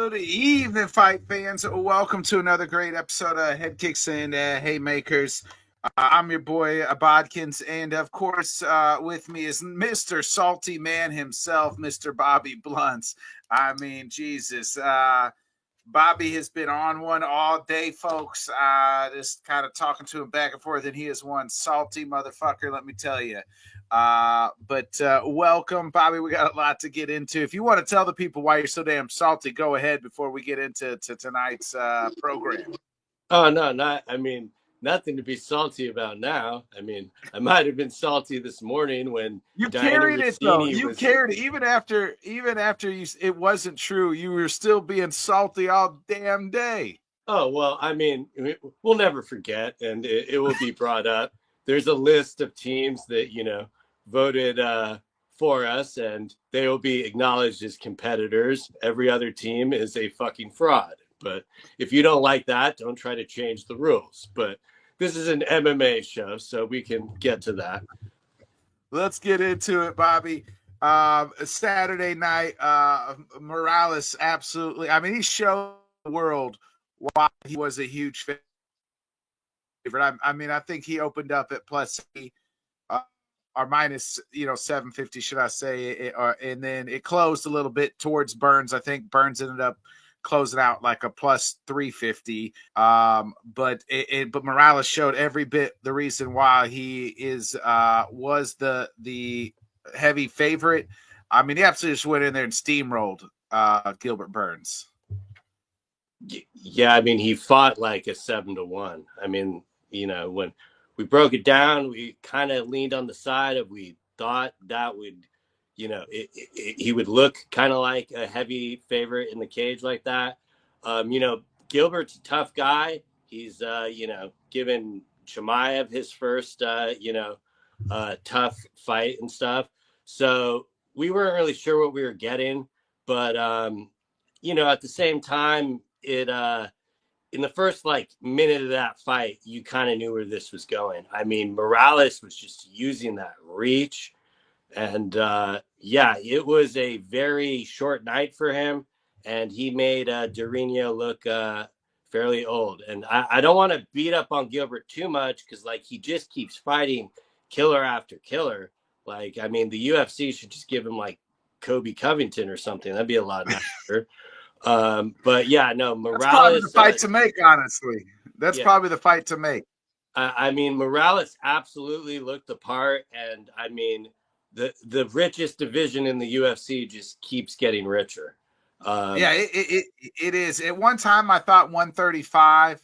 Good evening, fight fans. Welcome to another great episode of Headkicks and Haymakers. I'm your boy Bodkins, and of course, with me is Mr. Salty Man himself, Mr. Bobby Blunts. I mean, Jesus. Bobby has been on one all day, folks. Just kind of talking to him back and forth, and he is one salty motherfucker, let me tell you. But welcome, Bobby. We got a lot to get into. If you want to tell the people why you're so damn salty, go ahead before we get into tonight's program. Oh no, nothing to be salty about now. I mean, I might have been salty this morning when You Diana carried it though. Rossini You was. carried it even after it wasn't true. You were still being salty all damn day. Oh well, I mean, we'll never forget, and it will be brought up. There's a list of teams that voted for us, and they will be acknowledged as competitors. Every other team is a fucking fraud. But if you don't like that, don't try to change the rules. But this is an MMA show, so we can get to that. Let's get into it, Bobby. Saturday night, Morales absolutely. I mean, he showed the world why he was a huge favorite. I mean, I think he opened up at plus or minus, 750, should I say? And then it closed a little bit towards Burns. I think Burns ended up closing out like a plus 350. But Morales showed every bit the reason why he was the heavy favorite. I mean, he absolutely just went in there and steamrolled Gilbert Burns. Yeah, I mean, he fought like a 7-1. I mean, when we broke it down, we kind of leaned on the side of we thought that would, he would look kind of like a heavy favorite in the cage like that. Gilbert's a tough guy. He's, given Chimaev his first, tough fight and stuff. So we weren't really sure what we were getting. But, at the same time, in the first minute of that fight, you kind of knew where this was going. I mean, Morales was just using that reach. And it was a very short night for him. And he made Durinho look fairly old. And I don't want to beat up on Gilbert too much because he just keeps fighting killer after killer. I mean, the UFC should just give him Kobe Covington or something. That'd be a lot nicer. But yeah, no, Morales. That's probably the fight to make, honestly. That's probably the fight to make. I mean, Morales absolutely looked the part, and I mean, the richest division in the UFC just keeps getting richer. It is. At one time, I thought 135,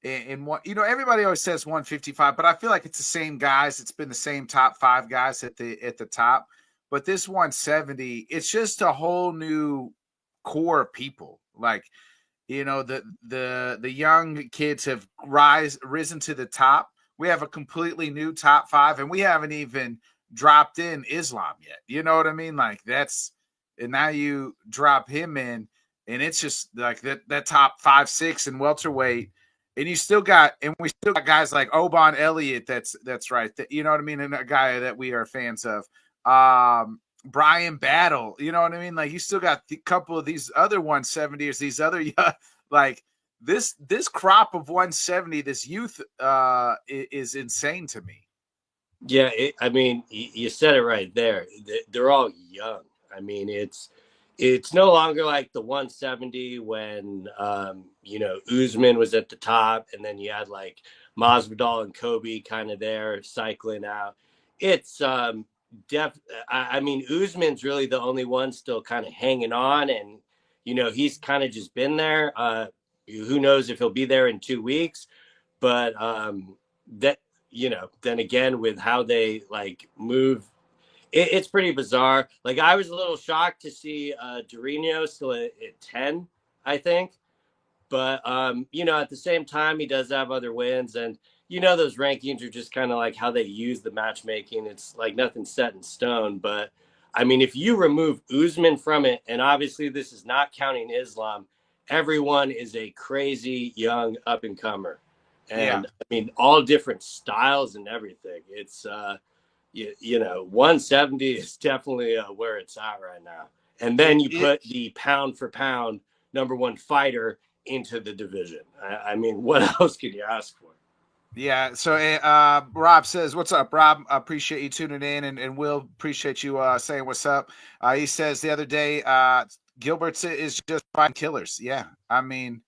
and one, everybody always says 155, but I feel like it's the same guys. It's been the same top 5 guys at the top, but this 170, it's just a whole new core of people. The young kids have risen to the top. We have a completely new top 5, and we haven't even dropped in Islam yet. You know what I mean? And now you drop him in, and it's just that top 5, 6 in welterweight. And we still got guys like Oban Elliott. That's right. You know what I mean? And a guy that we are fans of. Brian Battle, you know what I mean? You still got a couple of these other 170ers, these other this crop of 170, this youth is insane to me. Yeah, I mean, you said it right there. They're all young. I mean, it's no longer like the 170 when Usman was at the top, and then you had Masvidal and Kobe kind of there cycling out. It's I mean, Usman's really the only one still kind of hanging on, and he's kind of just been there. Who knows if he'll be there in 2 weeks? But then again, with how they move, it's pretty bizarre. I was a little shocked to see Durinho still at 10, I think. But at the same time, he does have other wins, and those rankings are just kind of how they use the matchmaking. It's nothing set in stone. But I mean, if you remove Usman from it, and obviously this is not counting Islam, everyone is a crazy young up and comer. And I mean, all different styles and everything. It's 170 is definitely where it's at right now. And then you put the pound for pound #1 fighter into the division. I mean, what else could you ask for? Yeah. So Rob says, "What's up, Rob? I appreciate you tuning in, and Will appreciate you saying what's up." He says the other day, Gilbert is just fighting killers. Yeah, I mean,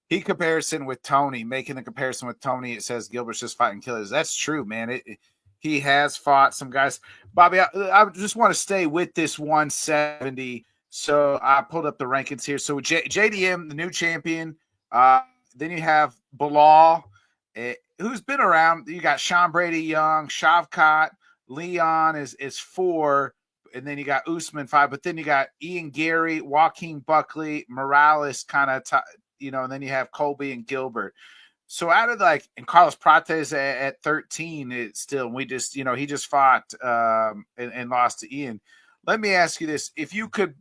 he comparison with Tony, making the comparison with Tony. It says Gilbert's just fighting killers. That's true, man. He has fought some guys. Bobby, I just want to stay with this 170. So I pulled up the rankings here. So JDM, the new champion. Then you have Bilal, who's been around. You got Sean Brady Young, Shavkat, Leon is 4, and then you got Usman 5. But then you got Ian Gary, Joaquin Buckley, Morales, kind of, and then you have Colby and Gilbert. So out of and Carlos Prates at 13, it's still, we just, he just fought and lost to Ian. Let me ask you this: if you could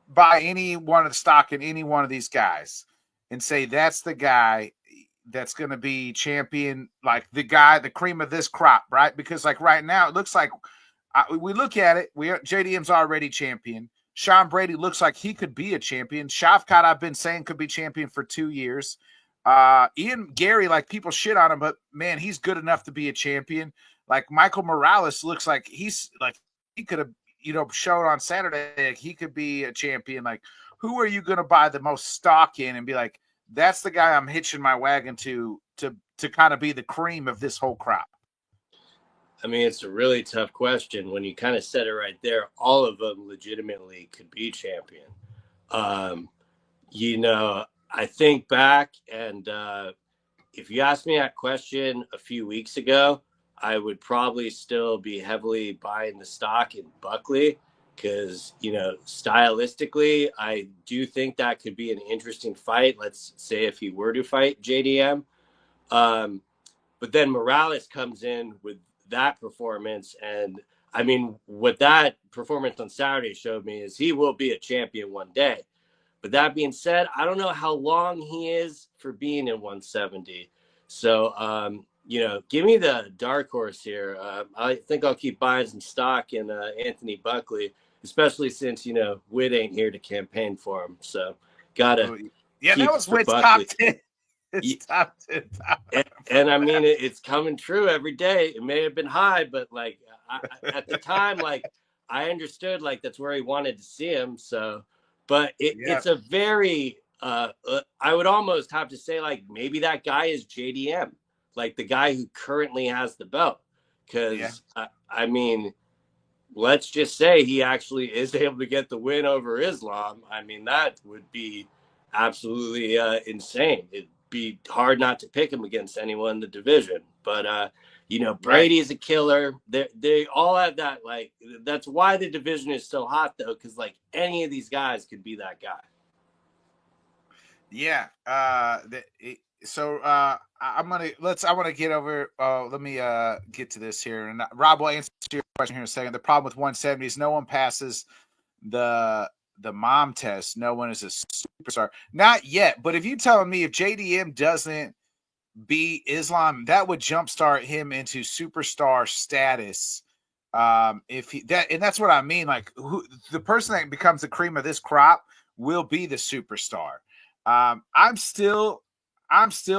buy any one of the stock in any one of these guys and say that's the guy that's going to be champion, like the cream of this crop, right? Because right now it looks like we look at it, JDM's already champion. Sean Brady looks like he could be a champion. Shavkat, I've been saying, could be champion for 2 years. Ian Gary, people shit on him, but man, he's good enough to be a champion. Michael Morales looks like he could have, showed on Saturday, he could be a champion. Who are you going to buy the most stock in and be like, that's the guy I'm hitching my wagon to kind of be the cream of this whole crop? I mean, it's a really tough question. When you kind of said it right there, all of them legitimately could be champion. I think back, and if you asked me that question a few weeks ago, I would probably still be heavily buying the stock in Buckley because, stylistically, I do think that could be an interesting fight. Let's say if he were to fight JDM. But then Morales comes in with that performance. And I mean, what that performance on Saturday showed me is he will be a champion one day. But that being said, I don't know how long he is for being in 170. So, give me the dark horse here. I think I'll keep buying some stock in Anthony Buckley, especially since, Witt ain't here to campaign for him. So, gotta that was Witt's top 10. It's top 10. And I mean, it's coming true every day. It may have been high, but at the time, I understood that's where he wanted to see him. So, but it's a very, I would almost have to say maybe that guy is JDM, the guy who currently has the belt. Because I mean, let's just say he actually is able to get the win over Islam. I mean, that would be absolutely insane. It'd be hard not to pick him against anyone in the division. But Brady is a killer. They all have that. That's why the division is so hot, though, because any of these guys could be that guy. Yeah. I want to get over. Let me get to this here, and Rob will answer your question here in a second. The problem with 170 is no one passes the mom test. No one is a superstar, not yet. But if you telling me if JDM doesn't beat Islam, that would jumpstart him into superstar status. And that's what I mean. The person that becomes the cream of this crop will be the superstar. I'm still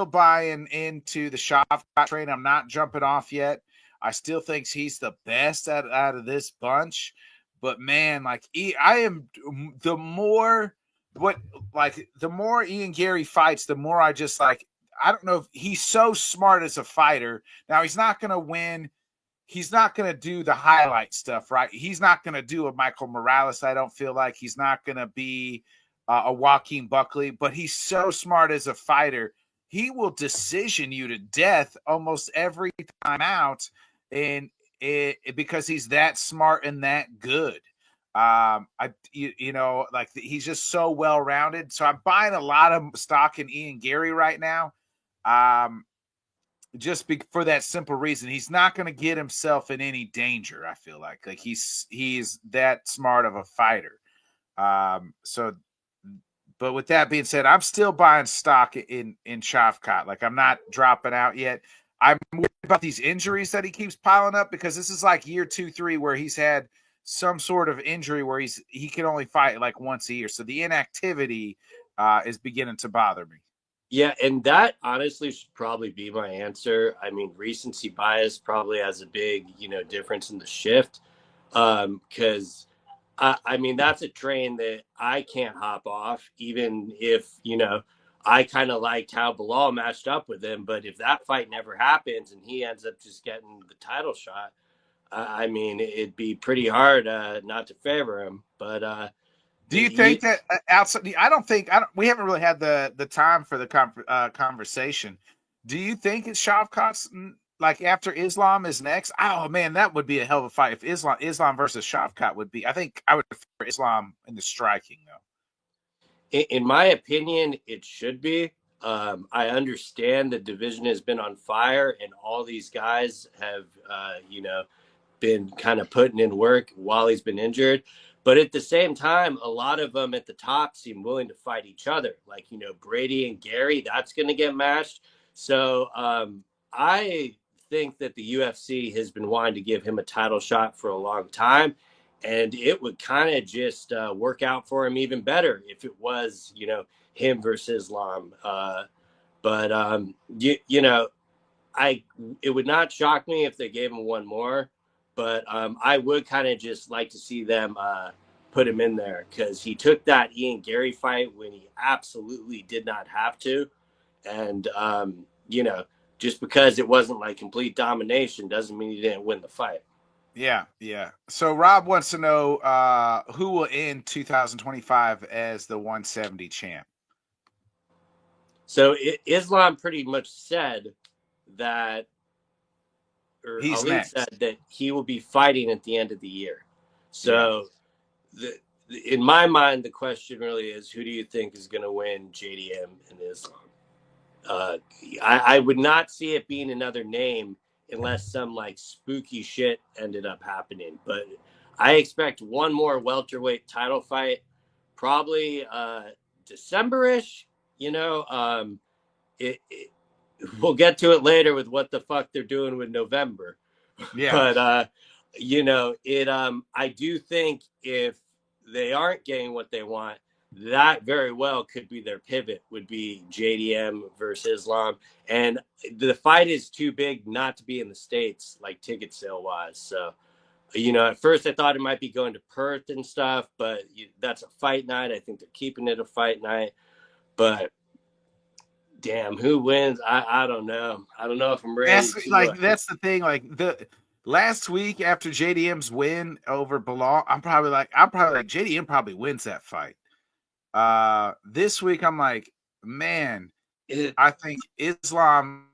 buying into the Shavkat train. I'm not jumping off yet. I still think he's the best out of this bunch. But man, I am the more Ian Gary fights, the more I just I don't know if he's so smart as a fighter. Now he's not going to win. He's not going to do the highlight stuff, right? He's not going to do a Michael Morales. I don't feel like he's not going to be a Joaquin Buckley, but he's so smart as a fighter. He will decision you to death almost every time out, and because he's that smart and that good. He's just so well rounded. So I'm buying a lot of stock in Ian Gary right now. For that simple reason, he's not going to get himself in any danger. I feel like he's that smart of a fighter. But with that being said, I'm still buying stock in Shavkat. I'm not dropping out yet. I'm worried about these injuries that he keeps piling up because this is year 2, 3 where he's had some sort of injury where he can only fight like once a year. So the inactivity is beginning to bother me. Yeah, and that honestly should probably be my answer. I mean, recency bias probably has a big, difference in the shift. Because I mean, that's a train that I can't hop off, even if, I kind of liked how Bilal matched up with him. But if that fight never happens and he ends up just getting the title shot, I mean, it'd be pretty hard not to favor him. But do you think that outside? I don't think we haven't really had the time for the conversation. Do you think it's Shavkat's like after Islam is next? Oh man, that would be a hell of a fight if Islam versus Shavkat would be. I think I would prefer Islam in the striking though. In my opinion, it should be. I understand the division has been on fire, and all these guys have, been kind of putting in work while he's been injured. But at the same time, a lot of them at the top seem willing to fight each other. Like, Brady and Gary, that's going to get matched. So I think that the UFC has been wanting to give him a title shot for a long time. And it would kind of just work out for him even better if it was, him versus Islam. It would not shock me if they gave him one more. But I would kind of just like to see them put him in there because he took that Ian Gary fight when he absolutely did not have to. And, just because it wasn't like complete domination doesn't mean he didn't win the fight. Yeah, yeah. So Rob wants to know who will end 2025 as the 170 champ. So Islam pretty much said that, or He's Ali next. said that he will be fighting at the end of the year. So in my mind, the question really is, who do you think is going to win, JDM and Islam? I would not see it being another name unless some like spooky shit ended up happening. But I expect one more welterweight title fight, probably December-ish. We'll get to it later with what the fuck they're doing with November. Yeah. But I do think if they aren't getting what they want, that very well could be their pivot, would be JDM versus Islam. And the fight is too big not to be in the States, like ticket sale wise. So, at first I thought it might be going to Perth and stuff, but that's a fight night. I think they're keeping it a fight night. But damn, who wins? I don't know. I don't know if I'm ready. That's the thing. Like the last week after JDM's win over Bilal, I'm probably like JDM probably wins that fight. This week I'm like, man, I think Islam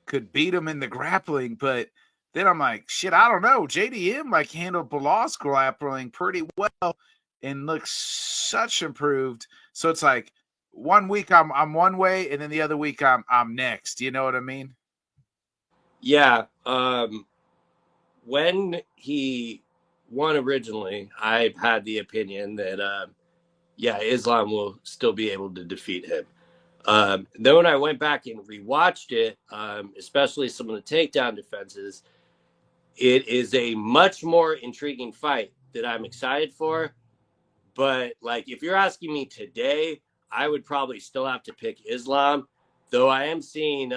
could beat him in the grappling, but then I'm like, shit, I don't know. JDM like handled Bilal's grappling pretty well and looks such improved. So it's like 1 week I'm one way, and then the other week I'm next. You know what I mean? Yeah. When he won originally, I had the opinion that Islam will still be able to defeat him. Then when I went back and rewatched it, especially some of the takedown defenses, it is a much more intriguing fight that I'm excited for. But like, if you're asking me today, I would probably still have to pick Islam, though I am seeing,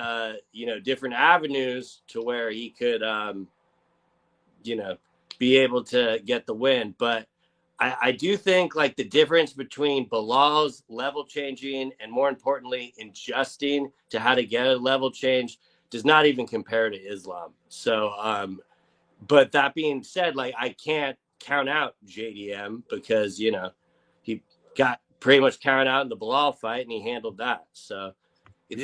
different avenues to where he could, be able to get the win. But I do think like the difference between Bilal's level changing and more importantly, adjusting to how to get a level change does not even compare to Islam. So, but that being said, like I can't count out JDM because, he got pretty much counted out in the Bilal fight and he handled that. So it's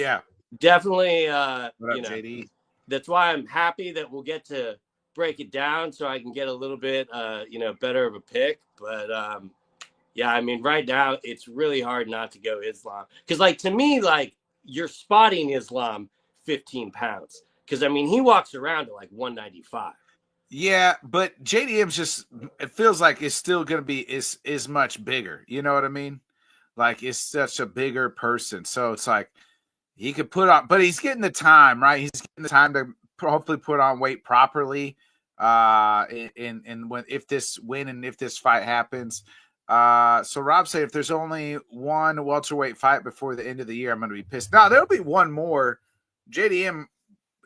definitely, JD? That's why I'm happy that we'll get to break it down so I can get a little bit, better of a pick. But I mean, right now it's really hard not to go Islam because, like, to me, like you're spotting Islam 15 pounds because I mean he walks around at like 195. Yeah, but JDM's just, it feels like it's still gonna be is much bigger. You know what I mean? Like it's such a bigger person, so it's like he could put on, but he's getting the time, right? He's getting the time to hopefully put on weight properly. in when if this fight happens. So Rob said if there's only one welterweight fight before the end of the year, I'm going to be pissed. Now there'll be one more. JDM,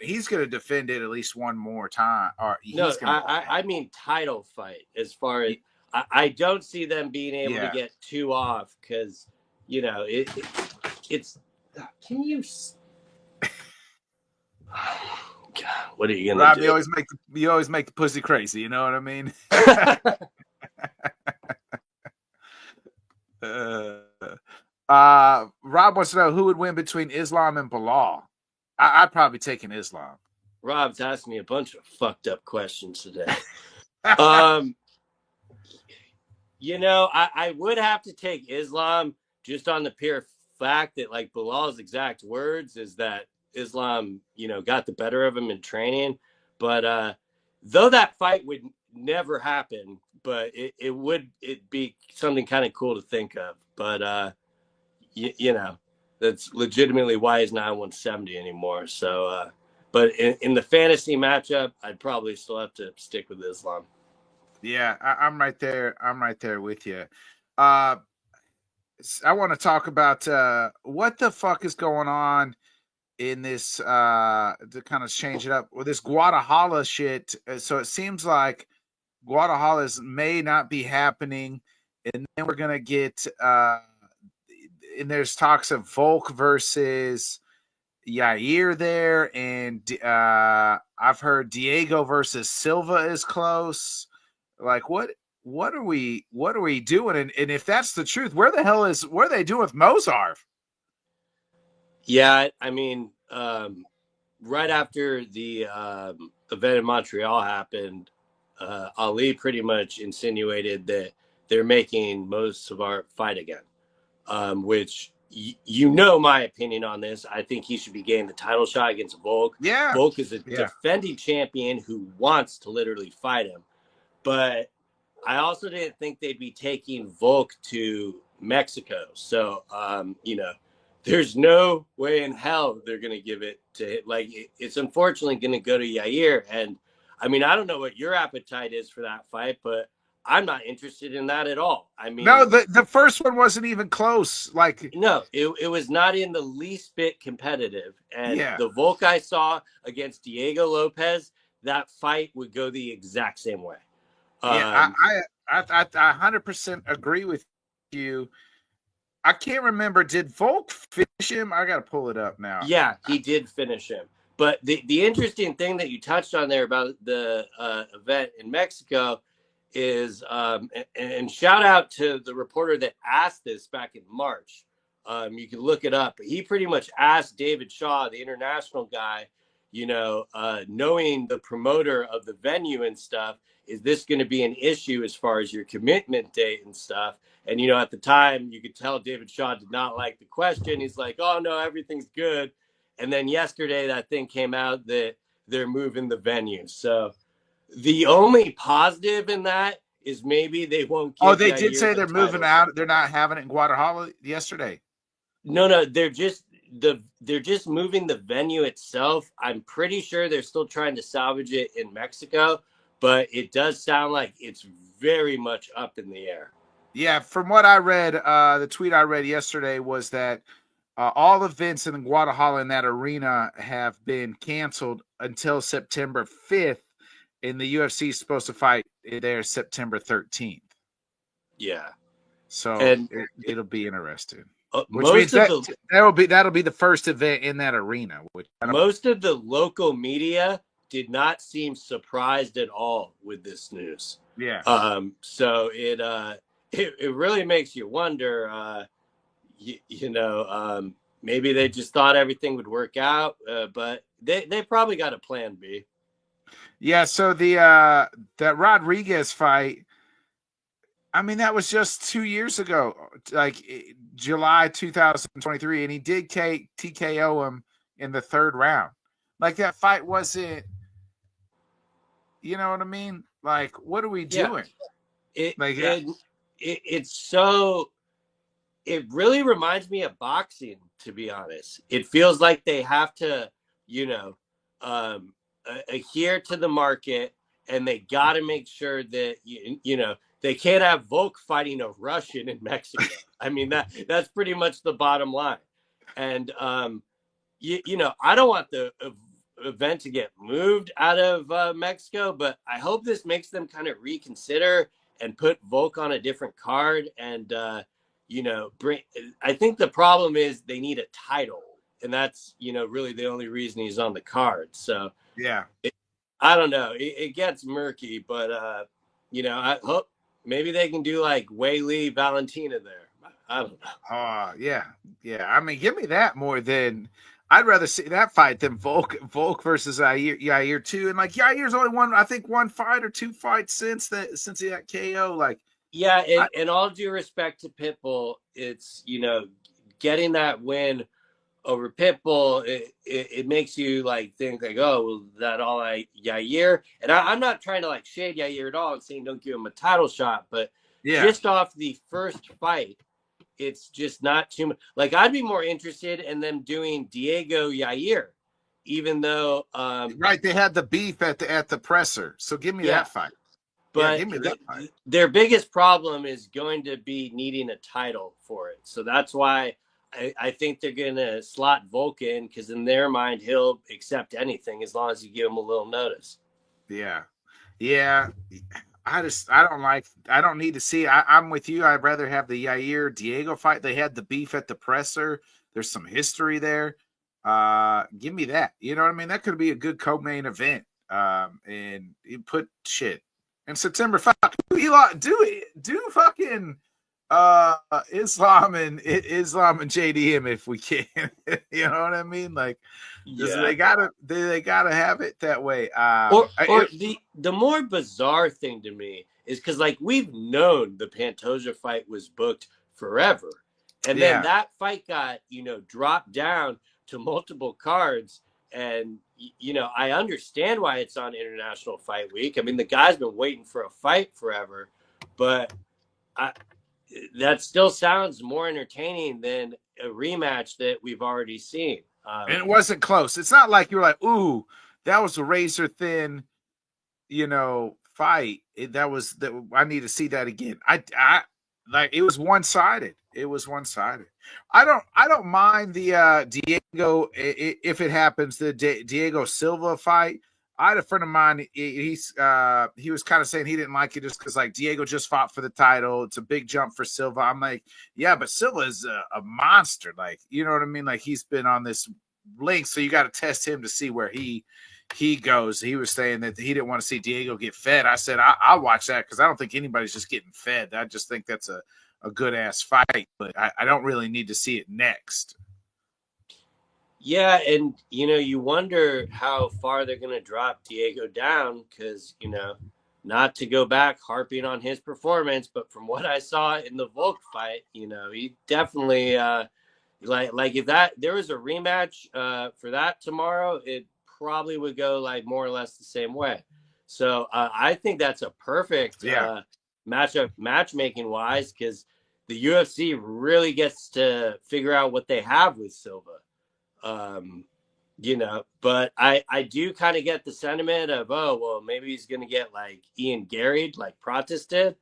he's going to defend it at least one more time, or No, he's going to. I mean title fight. As far as I don't see them being able to get two off because it's. Can you? God, what are you gonna do? You always make the pussy crazy. You know what I mean? Rob wants to know who would win between Islam and Bilal. I'd probably take an Islam. Rob's asked me a bunch of fucked up questions today. I would have to take Islam just on the pure fact that, like, Bilal's exact words is that Islam, got the better of him in training. But though that fight would never happen, but it'd be something kind of cool to think of. But that's legitimately why he's not 170 anymore. So, but in the fantasy matchup, I'd probably still have to stick with Islam. Yeah, I'm right there. I'm right there with you. I want to talk about what the fuck is going on in this to kind of change it up with this Guadalajara shit. So it seems like Guadalajara's may not be happening, and then we're gonna get and there's talks of Volk versus Yair there, and I've heard Diego versus Silva is close. Like what are we doing? And if that's the truth, what are they doing with Mozarv? Yeah, I mean, right after the event in Montreal happened, Ali pretty much insinuated that they're making Mozarv fight again, which my opinion on this. I think he should be getting the title shot against Volk. Yeah. Volk is a defending champion who wants to literally fight him. But I also didn't think they'd be taking Volk to Mexico. So, there's no way in hell they're going to give it to, like, it's unfortunately going to go to Yair. And I mean, I don't know what your appetite is for that fight, but I'm not interested in that at all. I mean, no, the first one wasn't even close. Like, no, it was not in the least bit competitive. And the Volk I saw against Diego Lopez, that fight would go the exact same way. I 100% agree with you. I can't remember. Did Volk finish him? I got to pull it up now. Yeah, he did finish him. But the interesting thing that you touched on there about the event in Mexico is, and shout out to the reporter that asked this back in March. You can look it up. But he pretty much asked David Shaw, the international guy, knowing the promoter of the venue and stuff, is this going to be an issue as far as your commitment date and stuff? And, at the time, you could tell David Shaw did not like the question. He's like, oh, no, everything's good. And then yesterday, that thing came out that they're moving the venue. So the only positive in that is maybe they won't get. Oh, they did say they're moving out. They're not having it in Guadalajara yesterday. No, they're just moving the venue itself. I'm pretty sure they're still trying to salvage it in Mexico, but it does sound like it's very much up in the air. Yeah, from what I read, the tweet I read yesterday was that all events in Guadalajara in that arena have been canceled until September 5th, and the UFC is supposed to fight there September 13th. Yeah. So it'll be interesting. Which means that'll be the first event in that arena. Most of the local media did not seem surprised at all with this news. Yeah. So it really makes you wonder. Maybe they just thought everything would work out, but they probably got a plan B. Yeah. So that Rodriguez fight, I mean, that was just 2 years ago, like July 2023, and he did TKO him in the third round. Like, that fight wasn't, you know what I mean? Like, what are we doing? It's so. It really reminds me of boxing, to be honest. It feels like they have to, adhere to the market and they got to make sure that they can't have Volk fighting a Russian in Mexico. I mean, that's pretty much the bottom line. And I don't want the event to get moved out of Mexico, but I hope this makes them kind of reconsider and put Volk on a different card. And bring. I think the problem is they need a title, and that's really the only reason he's on the card. So yeah. I don't know. It gets murky, but I hope maybe they can do like Wei Lee Valentina there. I don't know. Yeah. I mean, give me that more than I'd rather see that fight than Volk versus Yair too. And like Yair's only won, I think, one fight or two fights since he got KO. Like, yeah, and all due respect to Pitbull, it's getting that win over Pitbull, it makes you like think like, oh, well, that all Yair? And I'm not trying to like shade Yair at all and saying don't give him a title shot, but just off the first fight, it's just not too much. Like I'd be more interested in them doing Diego Yair, even though right, they had the beef at the presser. So give me that fight. But give me that fight. Their biggest problem is going to be needing a title for it. So that's why I think they're going to slot Volk in, because in their mind, he'll accept anything as long as you give him a little notice. Yeah. I don't need to see. I'm with you. I'd rather have the Yair Diego fight. They had the beef at the presser. There's some history there. Give me that. You know what I mean? That could be a good co-main event. And you put shit in September 5th. Do fucking Islam and JDM if we can. You know what I mean? Like, they gotta have it that way. The more bizarre thing to me is because like we've known the Pantoja fight was booked forever, and then that fight got dropped down to multiple cards. And I understand why it's on International Fight Week. I mean, the guy's been waiting for a fight forever, but that still sounds more entertaining than a rematch that we've already seen. And it wasn't close. It's not like you're like, ooh, that was a razor thin, fight. I need to see that again. I like it was one sided. I don't mind the Diego if it happens. The Diego Silva fight. I had a friend of mine. He was kind of saying he didn't like it just because like Diego just fought for the title. It's a big jump for Silva. I'm like, yeah, but Silva is a monster. Like, you know what I mean? Like he's been on this link, so you got to test him to see where he goes. He was saying that he didn't want to see Diego get fed. I said I'll watch that because I don't think anybody's just getting fed. I just think that's a good ass fight, but I don't really need to see it next. Yeah, and you wonder how far they're going to drop Diego down because not to go back harping on his performance, but from what I saw in the Volk fight, he definitely like if there was a rematch for that tomorrow, it probably would go like more or less the same way. So I think that's a perfect matchup matchmaking wise, because the UFC really gets to figure out what they have with Silva. But I do kind of get the sentiment of, oh, well, maybe he's going to get like Ian Gary, like Protest did.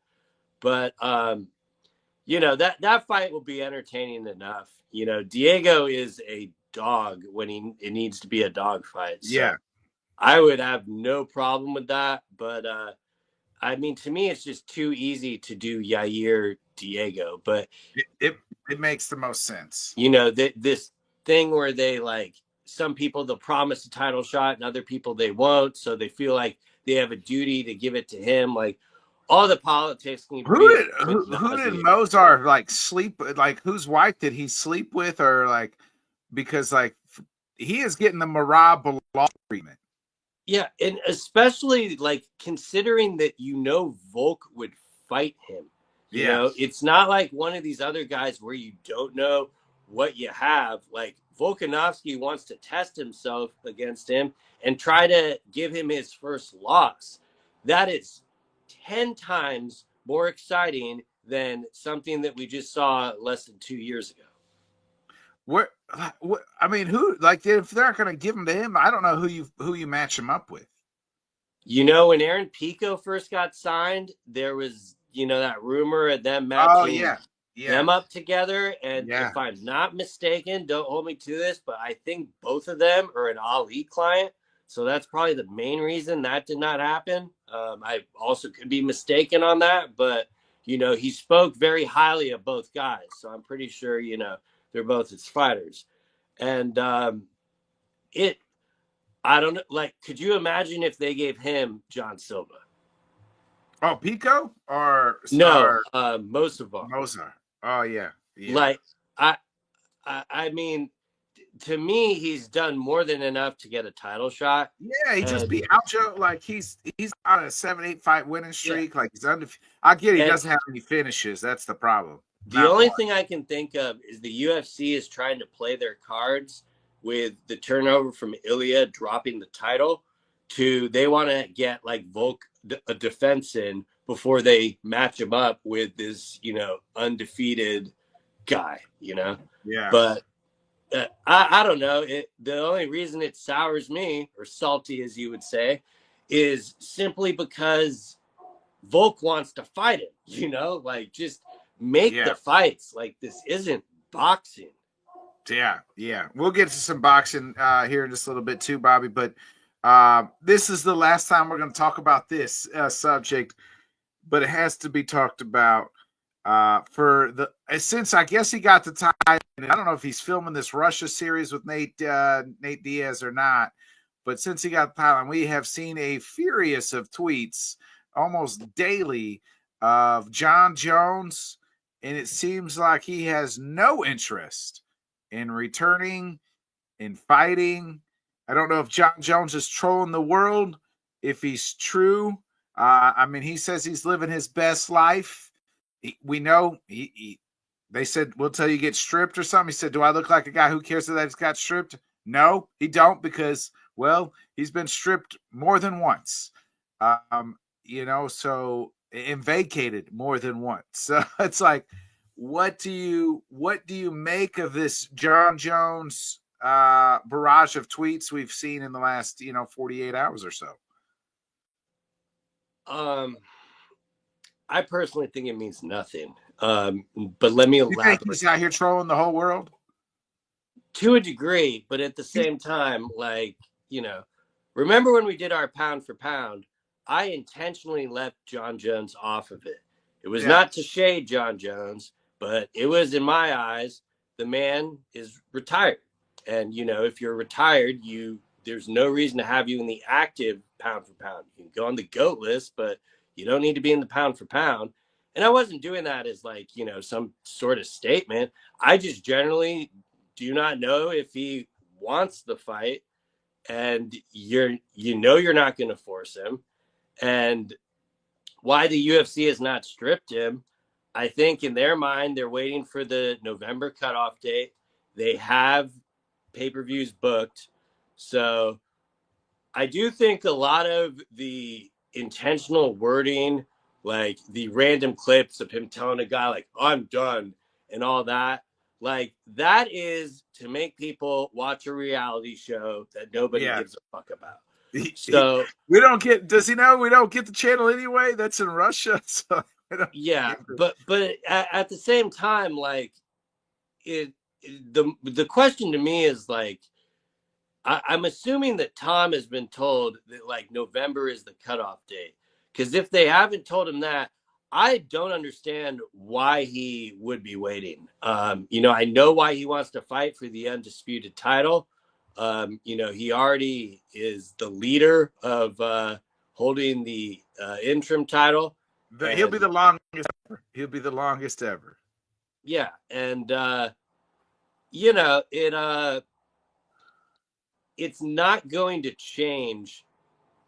But, that fight will be entertaining enough. Diego is a dog when it needs to be a dog fight. So I would have no problem with that. But, I mean, to me, it's just too easy to do Yair Diego. But it makes the most sense. This thing where they like some people they'll promise a title shot and other people they won't, so they feel like they have a duty to give it to him. Like all the politics need to who did Mozart like sleep, like whose wife did he sleep with, or like because like he is getting the Marab Bilal treatment. Yeah, and especially like considering that Volk would fight him. It's not like one of these other guys where you don't know what you have. Like Volkanovski wants to test himself against him and try to give him his first loss. That is 10 times more exciting than something that we just saw less than 2 years ago. What I mean, who, like, if they're not going to give him to him, I don't know who you match him up with. You know, when Aaron Pico first got signed, there was, that rumor of them Oh matching yeah, yeah, them up together. And yeah. if I'm not mistaken, don't hold me to this, but I think both of them are an Ali client. So that's probably the main reason that did not happen. I also could be mistaken on that, but he spoke very highly of both guys. So I'm pretty sure, they're both his fighters. And it I don't know. Like, could you imagine if they gave him John Silva? Oh, Pico No, or Mosavar. Mozart. Oh yeah, yeah, Like, I, I mean, to me, he's done more than enough to get a title shot. yeah. He just And beat Aljo. Like he's on a 7-8 fight winning yeah, streak. Like he's undefeated. I get he and doesn't have any finishes. That's the problem. the Not only one. thing I can think of is the UFC is trying to play their cards with the turnover from Ilya dropping the title to they want to get like Volk a defense in before they match him up with this, undefeated guy. Yeah, But I don't know. The only reason it sours me, or salty as you would say, is simply because Volk wants to fight him, like just make yeah. the fights. Like this isn't boxing. Yeah, yeah. We'll get to some boxing here in just a little bit too, Bobby. But this is the last time we're going to talk about this subject, but it has to be talked about for the since I guess he got the time. I don't know if he's filming this Russia series with Nate Diaz or not, but since he got the title, we have seen a furious of tweets almost daily of John Jones, and it seems like he has no interest in returning, in fighting. I don't know if John Jones is trolling the world, if he's true. I mean, he says he's living his best life. We know they said, we'll tell you get stripped or something. He said, do I look like a guy who cares that he's got stripped? No, he don't because, well, he's been stripped more than once. So and vacated more than once. So it's like, what do you make of this John Jones barrage of tweets we've seen in the last 48 hours or so? I personally think it means nothing. But let me You think elaborate he's out here trolling the whole world? to a degree, but at the same time, like, remember when we did our pound for pound, I intentionally left John Jones off of it. It was Yeah, not to shade John Jones, but it was, in my eyes, the man is retired. And, if you're retired, there's no reason to have you in the active pound for pound. You can go on the GOAT list, but you don't need to be in the pound for pound. And I wasn't doing that as like, some sort of statement. I just generally do not know if he wants the fight, and you're not going to force him. And why the UFC has not stripped him, I think in their mind they're waiting for the November cutoff date. They have pay-per-views booked. So I do think a lot of the intentional wording, like the random clips of him telling a guy like I'm done and all that, like that is to make people watch a reality show that nobody yeah. gives a fuck about. So We don't get. Does he know we don't get the channel anyway? That's in Russia, so yeah, but at the same time, like the question to me is like I'm assuming that Tom has been told that like November is the cutoff date. Because if they haven't told him that, I don't understand why he would be waiting. I know why he wants to fight for the undisputed title. He already is the leader of holding the interim title. He'll be And the longest ever. He'll be the longest ever. yeah, and it's not going to change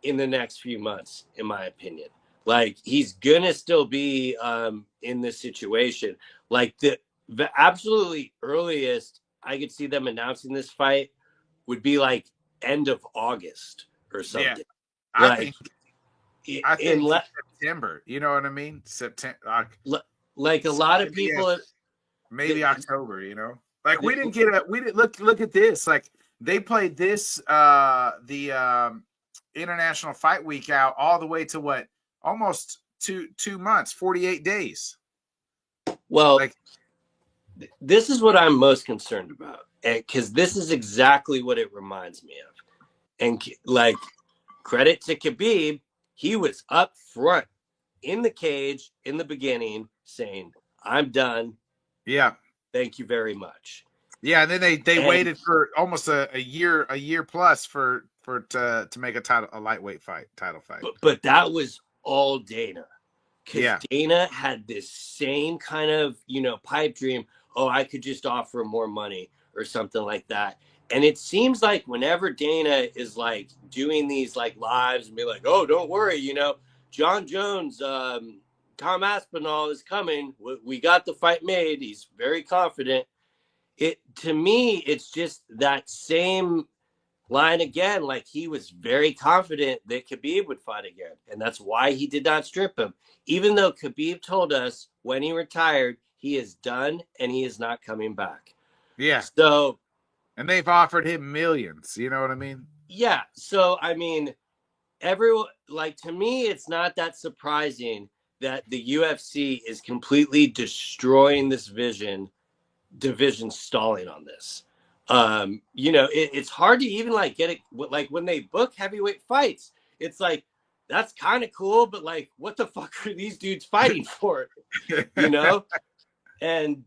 in the next few months, in my opinion. Like he's gonna still be in this situation. Like the absolutely earliest I could see them announcing this fight would be like end of August or Yeah, something. I Like think. I in think September. You know what I mean? September. like a lot of people. Maybe October. Like we didn't look at this. Like they played this International Fight Week out all the way to what? Almost 2 months, 48 days. Well, Like, this is what I'm most concerned about, because this is exactly what it reminds me of. And like, credit to Khabib, he was up front in the cage in the beginning saying, "I'm done. yeah. Thank you very much." Yeah, and then they And waited for almost a year plus for to make a lightweight title fight. but that was all Dana, because Yeah. Dana had this same kind of, pipe dream. Oh, I could just offer more money or something like that. And it seems like whenever Dana is like doing these like lives and be like, "Oh, don't worry, John Jones, Tom Aspinall is coming. We got the fight made." He's very confident. To me, it's just that same line again. Like, he was very confident that Khabib would fight again, and that's why he did not strip him. Even though Khabib told us when he retired, he is done and he is not coming back. Yeah. So, and they've offered him millions. You know what I mean? Yeah. So, I mean, everyone, like, to me, it's not that surprising that the UFC is completely destroying this division stalling on this. It's hard to even like get it, like when they book heavyweight fights, it's like, that's kind of cool, but like, what the fuck are these dudes fighting for? And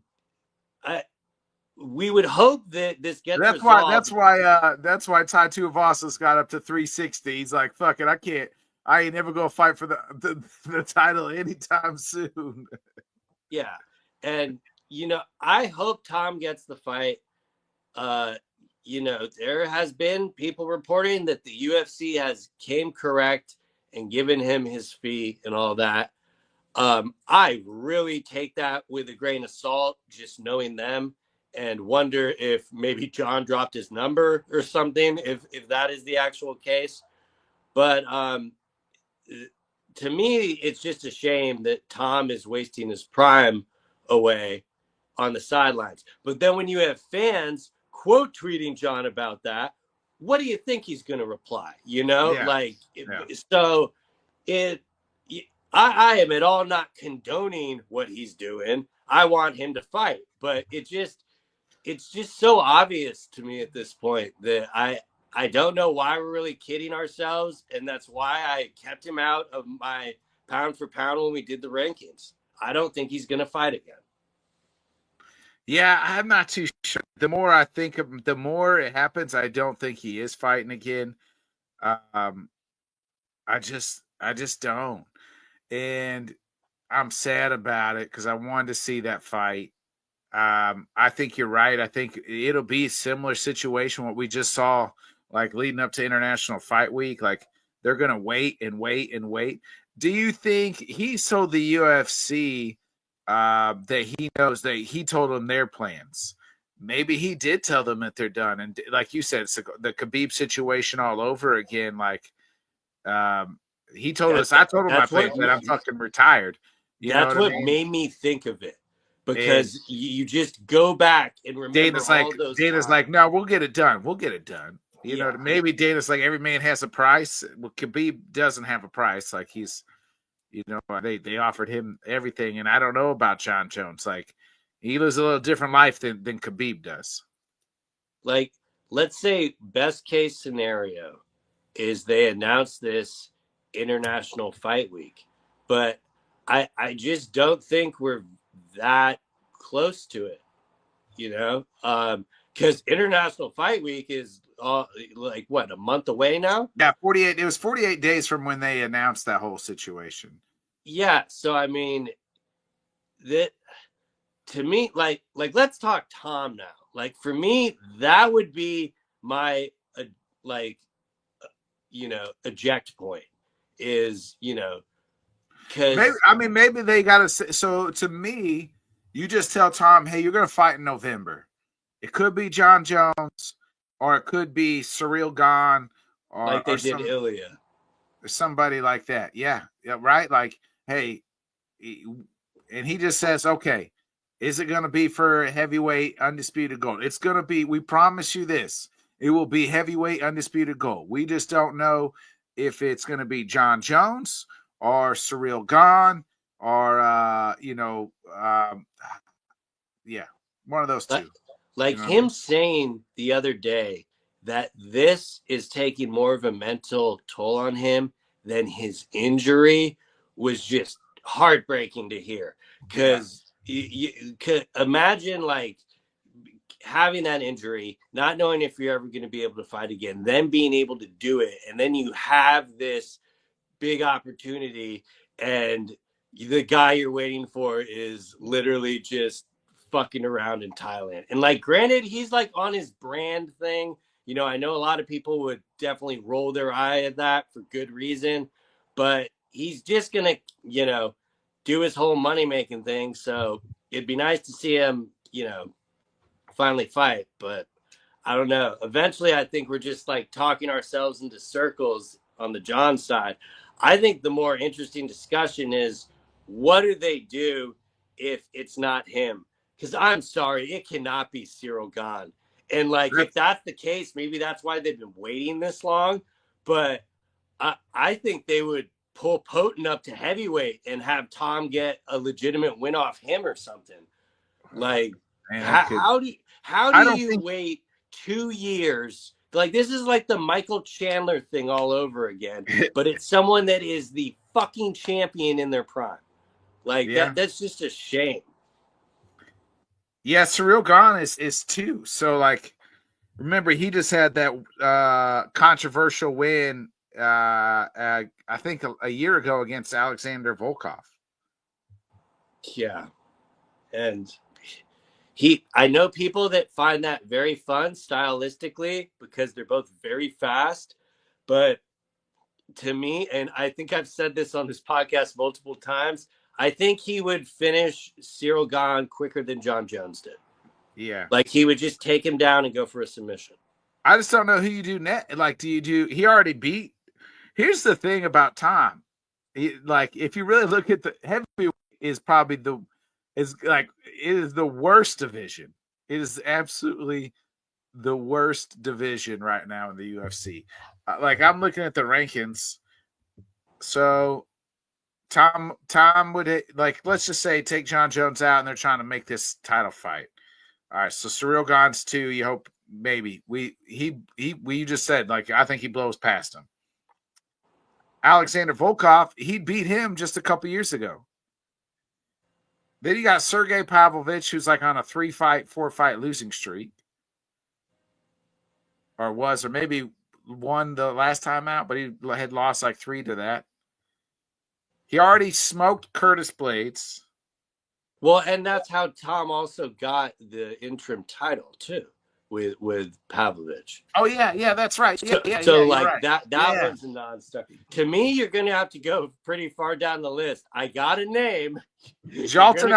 we would hope that this gets resolved. That's why Tai Tuivasa got up to 360. He's like, fuck it, I ain't never gonna fight for the title anytime soon. Yeah. And I hope Tom gets the fight. There has been people reporting that the UFC has came correct and given him his fee and all that. I really take that with a grain of salt, just knowing them, and wonder if maybe John dropped his number or something, if that is the actual case. But to me, it's just a shame that Tom is wasting his prime away on the sidelines. But then when you have fans quote tweeting John about that, what do you think he's going to reply? So I am at all not condoning what he's doing. I want him to fight, but it's just so obvious to me at this point that I don't know why we're really kidding ourselves, and that's why I kept him out of my pound for pound when we did the rankings. I don't think he's going to fight again. Yeah, I'm not too sure. The more I think of, the more it happens. I don't think he is fighting again. I just don't, and I'm sad about it because I wanted to see that fight. I think you're right. I think it'll be a similar situation what we just saw, like leading up to International Fight Week. Like, they're gonna wait and wait and wait. Do you think he told the UFC that he knows that he told them their plans? Maybe he did tell them that they're done, and like you said, it's the Khabib situation all over again. Like, he told us, I told him my plans that I'm fucking retired. That's what made me think of it. Because you just go back and remember those Dana's times. like, no, we'll get it done. We'll get it done. Maybe Dana's like, every man has a price. Well, Khabib doesn't have a price. Like, he's, they offered him everything. And I don't know about John Jones. Like, he lives a little different life than Khabib does. Like, let's say best case scenario is they announce this International Fight Week. But I just don't think we're that close to it, because International Fight Week is like what, a month away now? Yeah, 48. It was 48 days from when they announced that whole situation. Yeah, so I mean, that to me, like let's talk Tom now. Like, for me, that would be my eject point is, because maybe they gotta. So to me, you just tell Tom, hey, you're gonna fight in November. It could be John Jones, or it could be Surreal Gone, or like they did Ilya, or somebody like that. Yeah, right. Like, hey, and he just says, okay, is it gonna be for heavyweight undisputed gold? It's gonna be. We promise you this. It will be heavyweight undisputed gold. We just don't know if it's going to be John Jones or Cyril Gahn or yeah, one of those two. Like you know him saying the other day that this is taking more of a mental toll on him than his injury was just heartbreaking to hear. Yeah. Because you could imagine like having that injury, not knowing if you're ever going to be able to fight again, then being able to do it, and then you have this big opportunity, and the guy you're waiting for is literally just fucking around in Thailand. And like, granted, he's like on his brand thing. You know, I know a lot of people would definitely roll their eye at that for good reason, but he's just gonna, do his whole money making thing. So it'd be nice to see him, finally fight. But I don't know. Eventually, I think we're just like talking ourselves into circles on the John side. I think the more interesting discussion is what do they do if it's not him? Because I'm sorry, it cannot be Cyril Gahn. And like, if that's the case, maybe that's why they've been waiting this long. But I think they would pull Poten up to heavyweight and have Tom get a legitimate win off him or something. Like, how do you wait 2 years? Like, this is like the Michael Chandler thing all over again, but it's someone that is the fucking champion in their prime. Like, that's just a shame. Yeah, Cyril Gahn is too. So like, remember he just had that controversial win. I think a year ago against Alexander Volkov. Yeah, and I know people that find that very fun stylistically because they're both very fast, but to me, and I think I've said this on this podcast multiple times, I think he would finish Cyril Gahn quicker than John Jones did. Yeah. Like he would just take him down and go for a submission. I just don't know who you do next. Like, he already beat. Here's the thing about Tom. Like, if you really look at the heavyweight is probably it is the worst division. It is absolutely the worst division right now in the UFC. Like, I'm looking at the rankings. So Tom would, like, let's just say take John Jones out and they're trying to make this title fight. All right, so Cyril Gahn's 2. You hope maybe we just said, like, I think he blows past him. Alexander Volkov, he beat him just a couple years ago. Then you got Sergey Pavlovich, who's like on a 4-fight losing streak, or maybe won the last time out, but he had lost like 3 to that. He already smoked Curtis Blades. Well, and that's how Tom also got the interim title too, with Pavlovich. Oh yeah, that's right. So like right. that one's a non-star. To me, you're gonna have to go pretty far down the list. I got a name. Jalton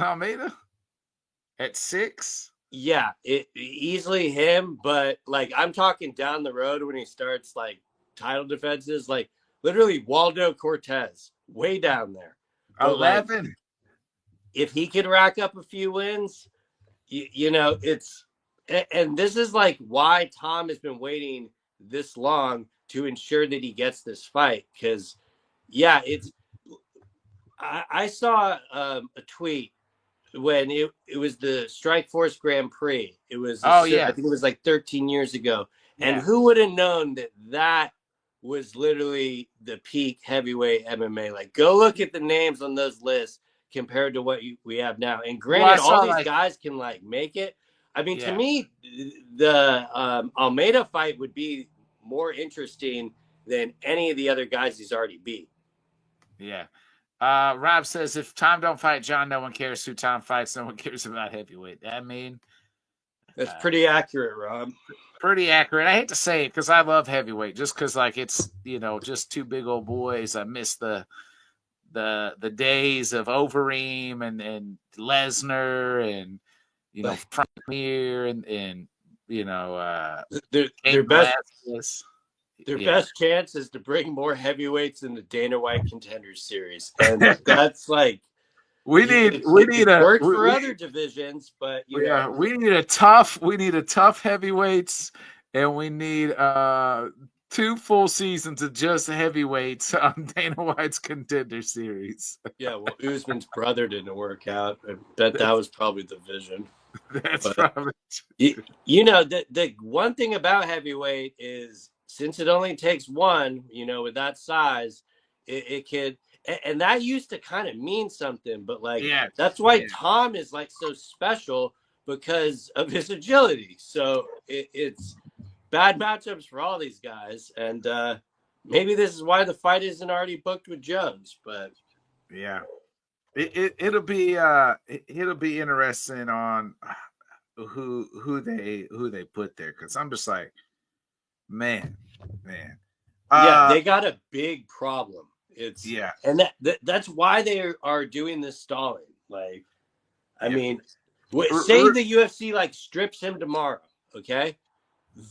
Almeida at 6. Yeah, easily him, but like I'm talking down the road when he starts like title defenses, like literally Waldo Cortez, way down there. But 11. Like, if he could rack up a few wins, it's, and this is like why Tom has been waiting this long to ensure that he gets this fight. Because, yeah, I saw a tweet when it was the Strikeforce Grand Prix. It was, I think it was like 13 years ago. Yeah. And who would have known that was literally the peak heavyweight MMA? Like, go look at the names on those lists compared to what we have now. And granted, all these guys can like make it. I mean, to me, the Almeida fight would be more interesting than any of the other guys he's already beat. Yeah. Rob says, if Tom don't fight John, no one cares who Tom fights. No one cares about heavyweight. I mean, that's pretty accurate, Rob. Pretty accurate. I hate to say it because I love heavyweight, just because like it's just 2 big old boys. I miss the days of Overeem and Lesnar and Frank Mir and their best chance is to bring more heavyweights in the Dana White Contenders Series, and that's like we need work for other divisions, but we need a tough heavyweights, and we need 2 full seasons of just heavyweights on Dana White's Contender Series. Yeah, well, Usman's brother didn't work out. I bet that was probably the vision. That's But probably you know, the one thing about heavyweight is since it only takes one, you know, with that size, it could, and that used to kind of mean something. But like yes. that's why Yeah. Tom is like so special because of his agility. So it's bad matchups for all these guys, and maybe this is why the fight isn't already booked with Jones. But Yeah. It'll be interesting on who they put there, because I'm just like, man. yeah, they got a big problem. It's Yeah. and that's why they are doing this stalling. Like, I mean, say the UFC like strips him tomorrow, okay?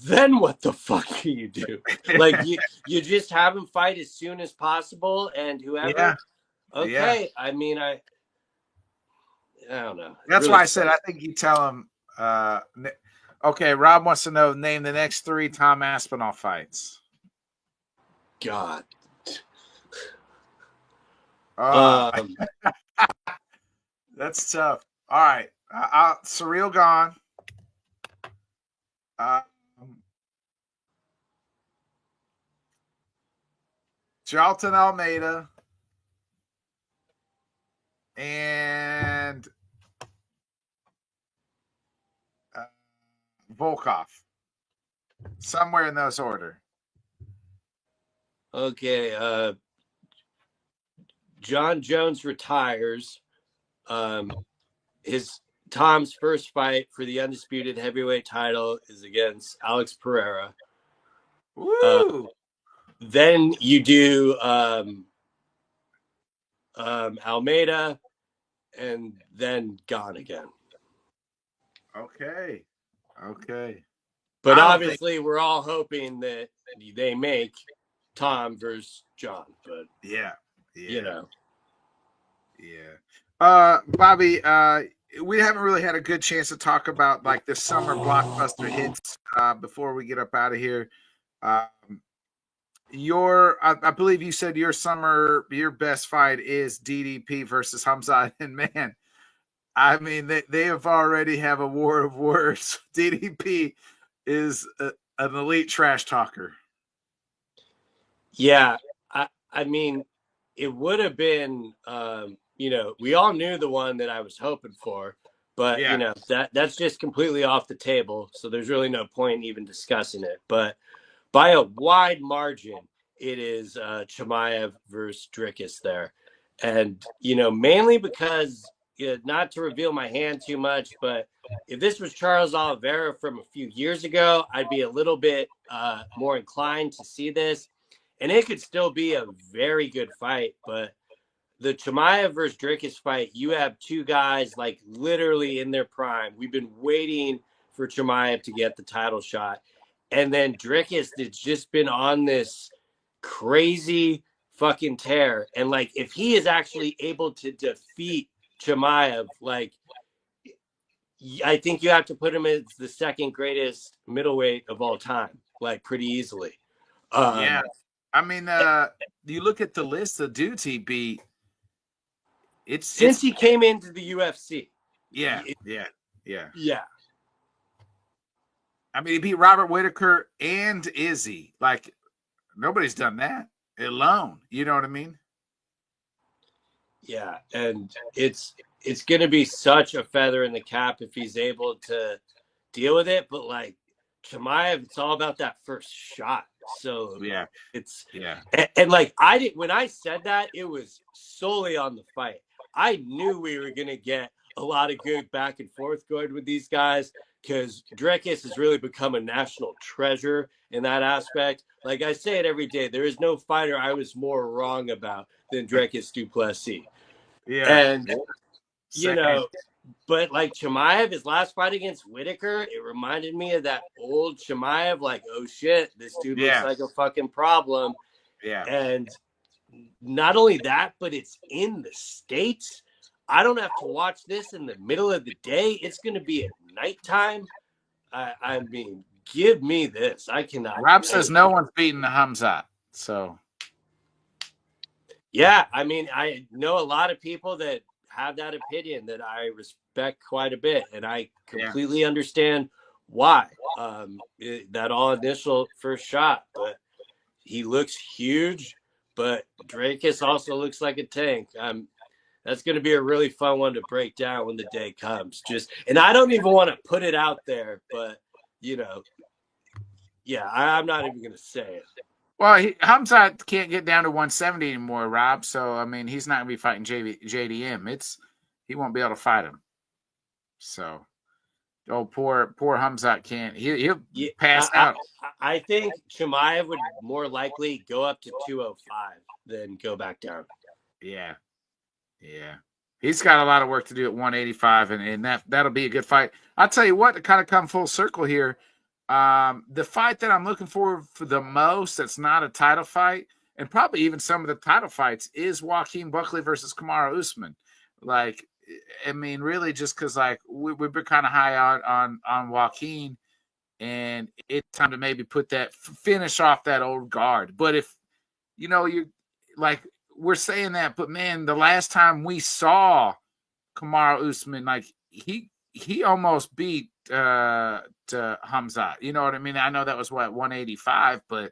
Then what the fuck do you do? Like you just have him fight as soon as possible, and whoever. Yeah. Okay, Yeah. I mean, I don't know. That's really why I said I think you tell him. Okay, Rob wants to know, name the next 3 Tom Aspinall fights. God. That's tough. All right, Surreal gone. Charlton Almeida and Volkov. Somewhere in those order. Okay, John Jones retires. His Tom's first fight for the undisputed heavyweight title is against Alex Pereira. Woo! Then you do Almeida, and then gone again. Okay. But obviously, we're all hoping that they make Tom versus John. But yeah. you know. Yeah. Bobby, we haven't really had a good chance to talk about like the summer blockbuster hits before we get up out of here. I believe you said your best fight is DDP versus Hamzat, and man, I mean they have already have a war of words. DDP is an elite trash talker. Yeah, I mean, it would have been, you know, we all knew the one that I was hoping for, but you know that's just completely off the table. So there's really no point even discussing it. But by a wide margin, it is Chimaev versus Dricus there, and you know, mainly because not to reveal my hand too much, but if this was Charles Oliveira from a few years ago, I'd be a little bit more inclined to see this. And it could still be a very good fight, but the Chimaev versus Dricus fight, you have 2 guys like literally in their prime. We've been waiting for Chimaev to get the title shot. And then Dricus has just been on this crazy fucking tear. And like, if he is actually able to defeat Chimaev, like, I think you have to put him as the second greatest middleweight of all time, like pretty easily. Yeah. I mean, you look at the list of dudes he beat. Since he came into the UFC. Yeah. I mean, he beat Robert Whitaker and Izzy. Like, nobody's done that alone. You know what I mean? Yeah, and it's going to be such a feather in the cap if he's able to deal with it. But like Chimaev, it's all about that first shot. So and like when I said that, it was solely on the fight. I knew we were gonna get a lot of good back and forth going with these guys because Dricus has really become a national treasure in that aspect. Like I say it every day, there is no fighter I was more wrong about than Dricus du Plessis. Yeah, and you know. But like Chimaev, his last fight against Whitaker, it reminded me of that old Chimaev. Like, oh shit, this dude looks like a fucking problem. Yeah. And not only that, but it's in the States. I don't have to watch this in the middle of the day. It's going to be at nighttime. I mean, give me this. I cannot. Rob says no one's beaten Hamzat. So yeah, I mean, I know a lot of people that have that opinion that I respect quite a bit, and I completely understand why. That all initial first shot, but he looks huge. But Drakus also looks like a tank. That's going to be a really fun one to break down when the day comes. And I don't even want to put it out there, but yeah, I'm not even going to say it. Well, Hamzat can't get down to 170 anymore, Rob. So I mean, he's not going to be fighting JDM. He won't be able to fight him. So, poor Hamzat can't. He'll pass out. I think Chimaev would more likely go up to 205 than go back down. Yeah. He's got a lot of work to do at 185, and that'll be a good fight. I'll tell you what, to kind of come full circle here, the fight that I'm looking for the most that's not a title fight, and probably even some of the title fights, is Joaquin Buckley versus Kamaru Usman. Like, I mean, really just because, like, we've been kind of high on Joaquin, and it's time to maybe finish off that old guard. But if, you're like, we're saying that, but man, the last time we saw Kamaru Usman, like he almost beat Hamzat. You know what I mean? I know that was 185, but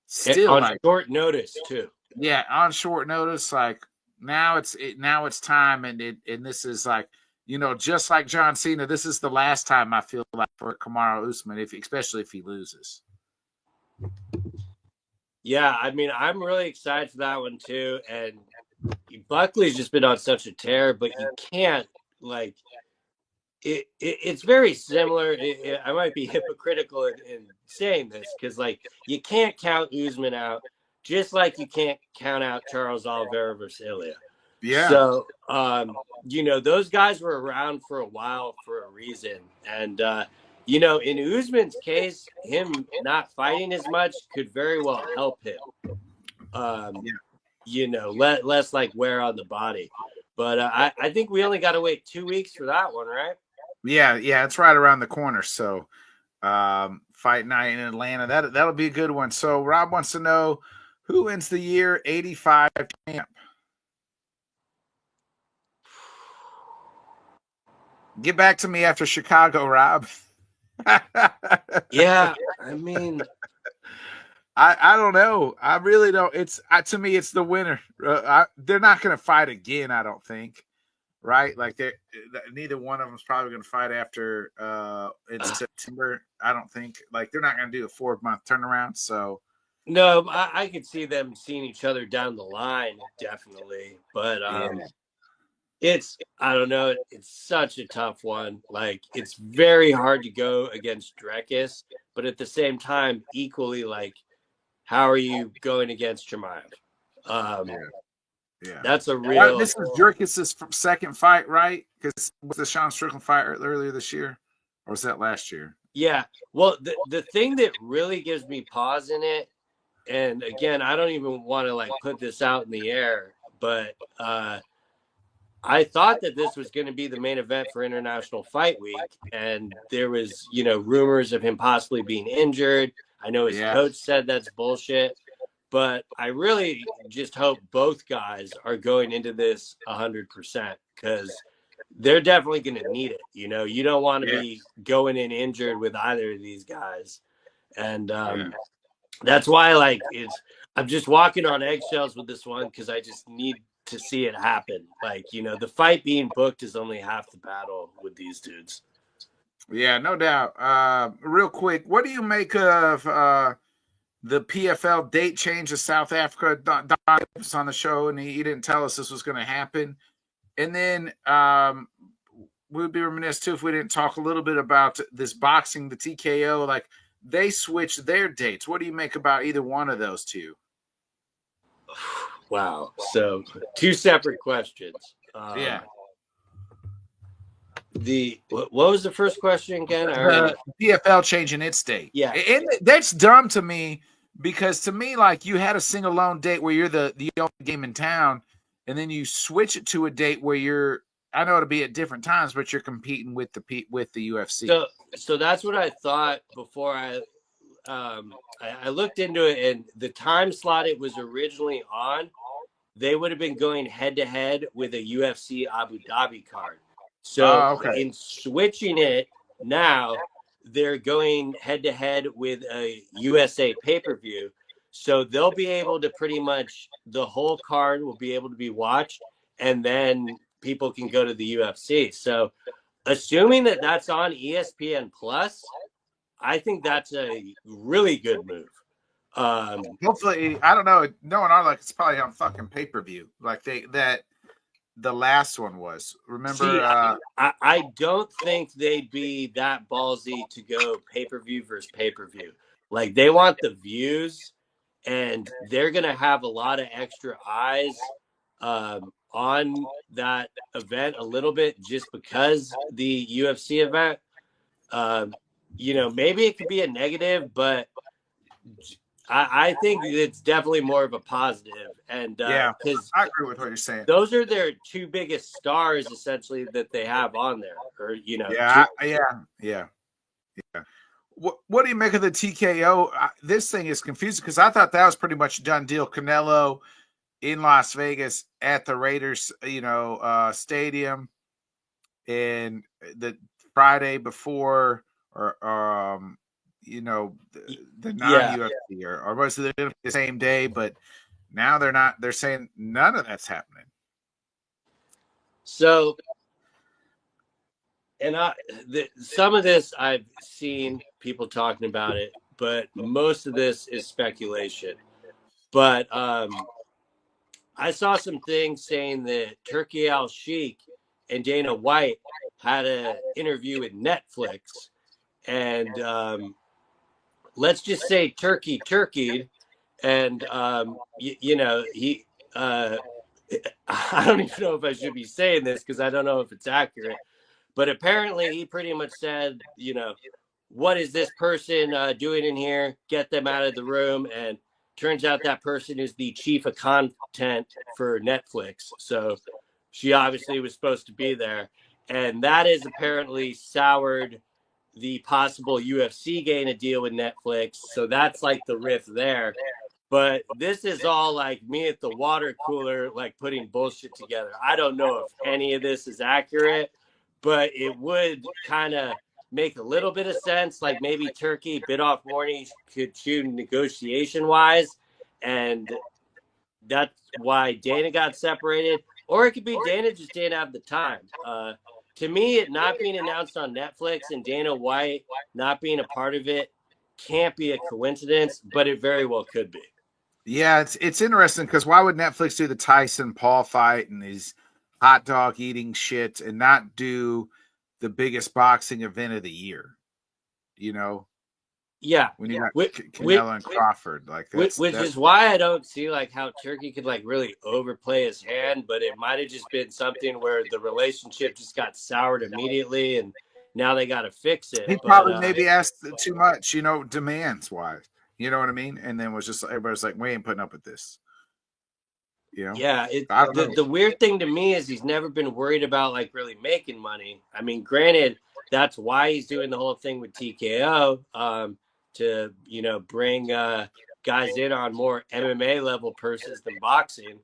still on short notice too. Yeah, on short notice. Like now it's time, and this is like, just like John Cena, this is the last time I feel like for Kamaru Usman, especially if he loses. Yeah, I mean, I'm really excited for that one too. And Buckley's just been on such a tear, but you can't, like, it's very similar. I might be hypocritical in saying this because, like, you can't count Usman out, just like you can't count out Charles Oliveira versus Ilya. Yeah. So, those guys were around for a while for a reason. And, in Usman's case, him not fighting as much could very well help him. Less like wear on the body. But I think we only got to wait 2 weeks for that one, right? Yeah, it's right around the corner. So, fight night in Atlanta, that'll be a good one. So, Rob wants to know who wins the year 85 champ. Get back to me after Chicago, Rob. Yeah, I mean, I don't know. I really don't. To me, it's the winner. They're not going to fight again, I don't think. Right? Like neither one of them is probably going to fight after in September. I don't think. Like they're not going to do a 4-month turnaround. So no, I could see them seeing each other down the line, definitely. But I don't know. It's such a tough one. Like, it's very hard to go against Drakus, but at the same time, equally, like, how are you going against Chimaev? Yeah. That's a real. This is Drakus' second fight, right? Because was the Sean Strickland fight earlier this year, or was that last year? Yeah. Well, the thing that really gives me pause in it, and again, I don't even want to, like, put this out in the air, but I thought that this was going to be the main event for International Fight Week, and there was, rumors of him possibly being injured. I know his coach said that's bullshit, but I really just hope both guys are going into this 100% because they're definitely going to need it. You don't want to be going in injured with either of these guys, and that's why, like, I'm just walking on eggshells with this one because I just need to see it happen. Like, the fight being booked is only half the battle with these dudes. Yeah, no doubt. Real quick, what do you make of the PFL date change to South Africa? Don was on the show, and he didn't tell us this was going to happen. And then we'd be remiss, too, if we didn't talk a little bit about this boxing, the TKO. Like, they switched their dates. What do you make about either one of those two? Wow. So 2 separate questions. What was the first question again? PFL changing its date. Yeah. And that's dumb to me because to me, like, you had a single lone date where you're the only game in town, and then you switch it to a date where you're I know it'll be at different times, but you're competing with the UFC. So that's what I thought before I looked into it, and the time slot it was originally on, they would have been going head to head with a UFC Abu Dhabi card. So Oh, okay. in switching it now, they're going head to head with a USA pay per view. So they'll be able to pretty much the whole card will be able to be watched, and then people can go to the UFC. So assuming that that's on ESPN Plus, I think that's a really good move. Hopefully, I don't know. Knowing our luck, it's probably on fucking pay per view, like the last one was. Remember? See, I don't think they'd be that ballsy to go pay per view versus pay per view. Like they want the views, and they're gonna have a lot of extra eyes on that event a little bit just because the UFC event. Maybe it could be a negative, but I think it's definitely more of a positive. And yeah, because I agree with what you're saying. those are their two biggest stars essentially that they have on there, or Yeah. What do you make of the TKO? This thing is confusing because I thought that was pretty much a done deal. Canelo in Las Vegas at the Raiders, stadium, and the Friday before, or the non-UFC, or was it the same day? But now they're not. They're saying none of that's happening. So, and some of this I've seen people talking about it, but most of this is speculation. But I saw some things saying that Turkey Al Sheikh and Dana White had an interview with Netflix, and let's just say Turkey'd, and he. I don't even know if I should be saying this because I don't know if it's accurate, but apparently he pretty much said, what is this person doing in here? Get them out of the room. And turns out that person is the chief of content for Netflix. So she obviously was supposed to be there. And that has apparently soured the possible UFC getting a deal with Netflix. So that's like the rift there. But this is all like me at the water cooler, like putting bullshit together. I don't know if any of this is accurate, but it would kind of make a little bit of sense. Like maybe Turkey bit off more than he could chew negotiation wise. And that's why Dana got separated. Or it could be Dana just didn't have the time. To me, it not being announced on Netflix and Dana White not being a part of it can't be a coincidence, but it very well could be. Yeah, it's interesting because why would Netflix do the Tyson Paul fight and these hot dog eating shit and not do the biggest boxing event of the year? Yeah, when you got Canelo and Crawford, like that's is why I don't see like how Turkey could like really overplay his hand, but it might have just been something where the relationship just got soured immediately, and now they got to fix it. He probably maybe asked too much, demands wise. You know what I mean? And then was just everybody's like, we ain't putting up with this. Yeah. The weird thing to me is he's never been worried about like really making money. I mean, granted, that's why he's doing the whole thing with TKO to bring guys in on more MMA level purses than boxing.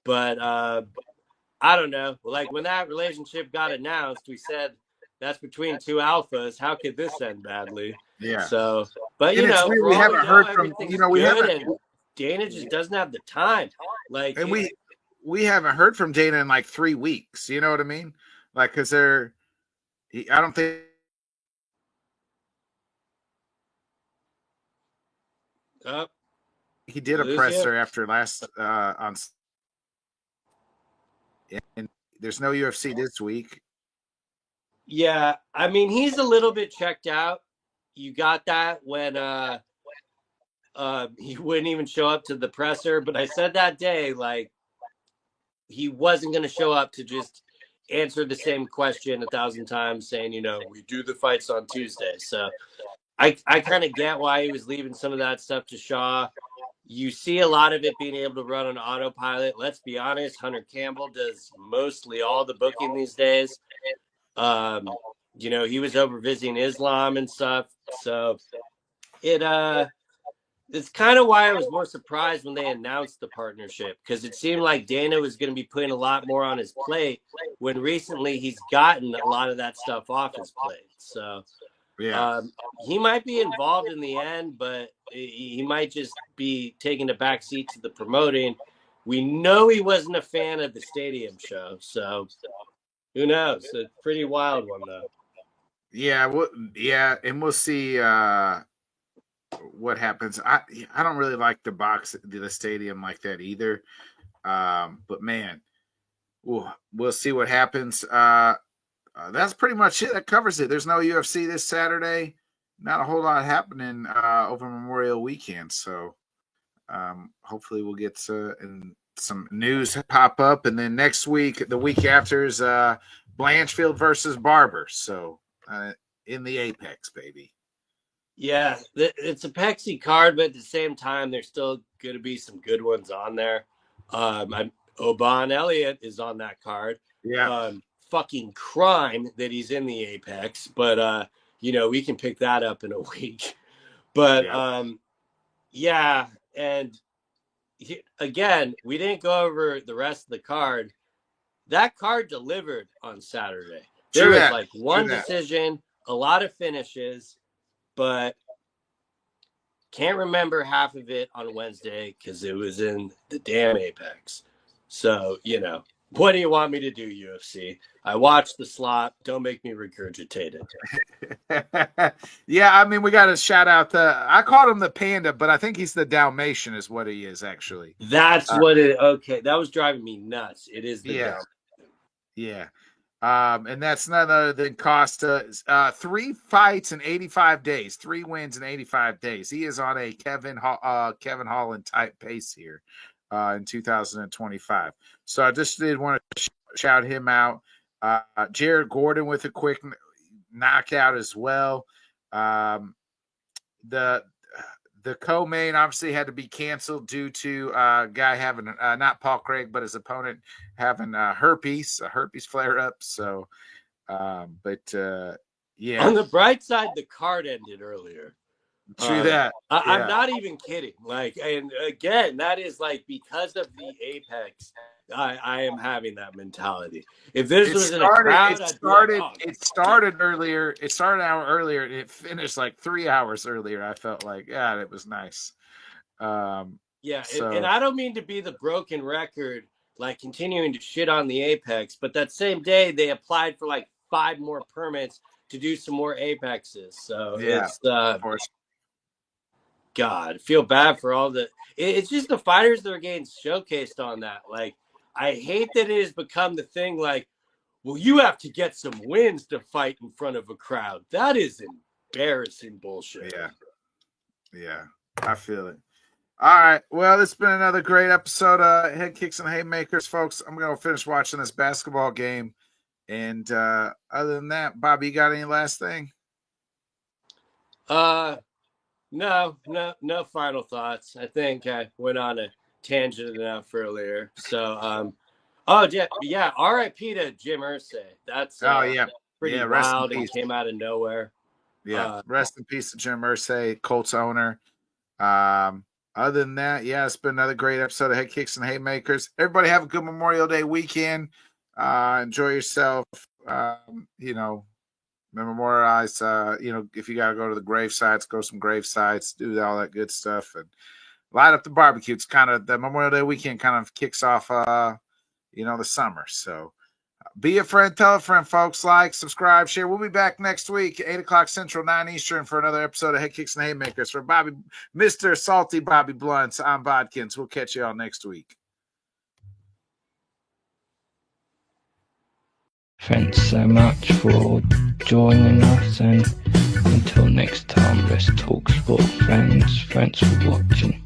But I don't know. Like when that relationship got announced, we said that's between two alphas. How could this end badly? Yeah. So, but we haven't heard from we haven't. And Dana just doesn't have the time. Like, and we haven't heard from Dana in like 3 weeks. You know what I mean? Like, because I don't think he did a presser after last on. And there's no UFC this week. Yeah, I mean he's a little bit checked out. You got that when he wouldn't even show up to the presser. But I said that day, like, he wasn't going to show up to just answer the same question 1,000 times saying, we do the fights on Tuesday. So I kind of get why he was leaving some of that stuff to Shaw. you see a lot of it being able to run on autopilot. Let's be honest, Hunter Campbell does mostly all the booking these days. He was over visiting Islam and stuff. So it's kind of why I was more surprised when they announced the partnership, because it seemed like Dana was going to be putting a lot more on his plate when recently he's gotten a lot of that stuff off his plate. So he might be involved in the end, but he might just be taking a back seat to the promoting. We know he wasn't a fan of the stadium show, so who knows? It's a pretty wild one, though. Yeah, and we'll see what happens. I don't really like the stadium like that either. But man, we'll see what happens. That's pretty much it. That covers it. There's no UFC this Saturday. Not a whole lot happening over Memorial Weekend. So hopefully we'll get some news pop up. And then next week, the week after, is Blanchfield versus Barber. So in the Apex, baby. Yeah, it's a Pepsi card, but at the same time, there's still going to be some good ones on there. Oban Elliott is on that card. Yeah. Fucking crime that he's in the Apex, but we can pick that up in a week. But and again, we didn't go over the rest of the card. That card delivered on Saturday. There was like one decision, a lot of finishes, but can't remember half of it on Wednesday because it was in the damn Apex. So, what do you want me to do, UFC? I watched the slot. Don't make me regurgitate it. Yeah, I mean, we got to shout out I called him the Panda, but I think he's the Dalmatian is what he is, actually. That's what it, okay. That was driving me nuts. It is the Dalmatian. Yeah. And that's none other than Costa. 3 fights in 85 days, 3 wins in 85 days. He is on a Kevin Holland type pace here in 2025. So I just did want to shout him out. Jared Gordon with a quick knockout as well. The co-main obviously had to be canceled due to a guy having not Paul Craig, but his opponent having a herpes flare up. So, yeah. On the bright side, the card ended earlier. True that. I'm not even kidding. And again, that is because of the Apex. I am having that mentality. If this was in a crowd, it started earlier. It started an hour earlier, and it finished 3 hours earlier. I felt like, it was nice. And I don't mean to be the broken record, continuing to shit on the Apex, but that same day they applied for 5 more permits to do some more Apexes. So it's of course. God, feel bad for all it's just the fighters that are getting showcased on that. I hate that it has become the thing well, you have to get some wins to fight in front of a crowd. That is embarrassing bullshit. Yeah, I feel it. All right. Well, it's been another great episode of Headkicks and Haymakers, folks. I'm going to finish watching this basketball game. And other than that, Bobby, you got any last thing? No final thoughts. I think I went on a tangent enough earlier. So, R.I.P. to Jim Irsay. That's pretty wild and came out of nowhere. Yeah, rest in peace to Jim Irsay, Colts owner. Other than that, it's been another great episode of Headkicks and Haymakers. Everybody have a good Memorial Day weekend. Enjoy yourself. Memorialize, if you got to go to the grave sites, go some grave sites, do all that good stuff, and light up the barbecue. It's kind of the Memorial Day weekend kind of kicks off, the summer. So be a friend, tell a friend, folks. Like, subscribe, share. We'll be back next week, 8 o'clock Central, 9 Eastern, for another episode of Headkicks and Haymakers. For Mr. Salty Bobby Blunts, I'm Bodkins. We'll catch you all next week. Thanks so much for joining us, and until next time, let's talk sport, friends. Thanks for watching.